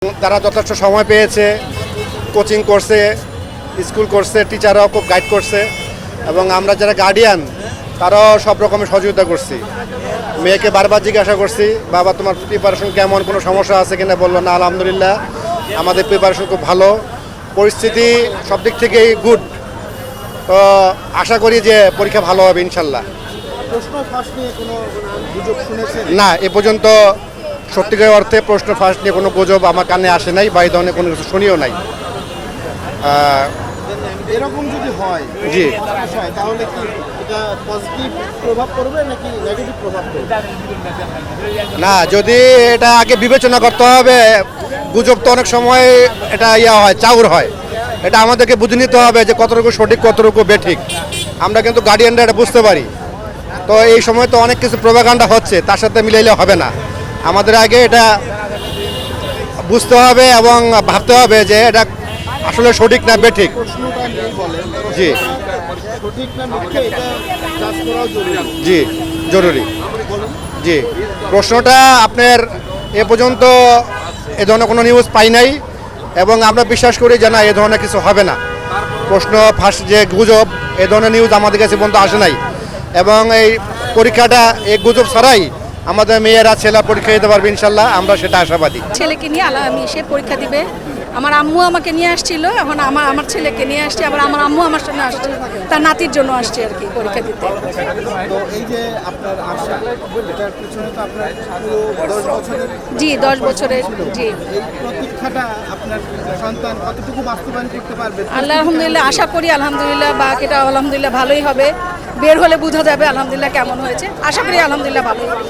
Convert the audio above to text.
তারা যথেষ্ট সময় পেয়েছে, কোচিং করছে, স্কুল করছে, টিচাররাও খুব গাইড করছে এবং আমরা যারা গার্ডিয়ান তারাও সব রকমের সহযোগিতা করছি। মেয়েকে বারবার জিজ্ঞাসা করছি, বাবা তোমার প্রিপারেশন কেমন, কোনো সমস্যা আছে কিনা? বললো না, আলহামদুলিল্লাহ আমাদের প্রিপারেশন খুব ভালো, পরিস্থিতি সব দিক থেকেই গুড। তো আশা করি যে পরীক্ষা ভালো হবে ইনশাল্লাহ। প্রশ্ন ফাঁস নিয়ে কোনো গুজব শুনেছেন? না, এ পর্যন্ত সত্যিকার অর্থে প্রশ্ন ফাঁস নিয়ে কোনো গুজব আমার কানে আসে নাই বা এই ধরনের কোনো কিছু শুনিও নাই। এরকম যদি হয় জি। হয়, তাহলে কি এটা পজিটিভ প্রভাব পড়বে নাকি নেগেটিভ প্রভাব পড়বে? না, যদি এটা আগে বিবেচনা করতে হবে। গুজব তো অনেক সময় এটা হয়, চাউর হয়। এটা আমাদেরকে বুঝে নিতে হবে যে কতটুকু সঠিক কতটুকু বেঠিক। আমরা কিন্তু গার্ডিয়ানরা এটা বুঝতে পারি। তো এই সময় তো অনেক কিছু প্রোপাগান্ডা হচ্ছে, তার সাথে মিলাইলে হবে না। আমাদের আগে এটা বুঝতে হবে এবং ভাবতে হবে যে এটা আসলে সঠিক না বেঠিক। প্রশ্নটা নেই বলেন, জি সঠিক না মিথ্যে এটা জাজ করাও জরুরি। জি জরুরি। বলুন। জি, প্রশ্নটা আপনার এ পর্যন্ত এ ধরনের কোনো নিউজ পাই নাই এবং আমরা বিশ্বাস করি যে না, এ ধরনের কিছু হবে না। প্রশ্ন ফাঁস যে গুজব, এ ধরনের নিউজ আমাদের কাছে পর্যন্ত আসে নাই এবং এই পরীক্ষাটা এই গুজব ছাড়াই আমাদের মেয়েরা ছেলেরা পরীক্ষা দিতে পারবে ইনশাল্লাহ, আমরা সেটা আশাবাদী। ছেলেকে নিয়ে আমি সে পরীক্ষা দিবে। আমার আম্মু আমাকে নিয়ে আসছিল, এখন আমার ছেলেকে নিয়ে আসছে, আবার আমার আম্মু আমার সঙ্গে আসছে, তার নাতির জন্য আসছে আর কি পরীক্ষা দিতে। তো এই যে আপনার আশা, এটার পিছনে তো আপনার পুরো 10 বছরের জি 10 বছরের। জি, এই প্রতীক্ষাটা আপনার সন্তান কতটুকু বাস্তবায়ন করতে পারবে? আল্লাহ আলহামদুলিল্লাহ আশা করি আলহামদুলিল্লাহ, বা এটা আলহামদুলিল্লাহ ভালোই হবে। বের হলে বোঝা যাবে আলহামদুলিল্লাহ কেমন হয়েছে। আশা করি আলহামদুলিল্লাহ ভালোই হবে।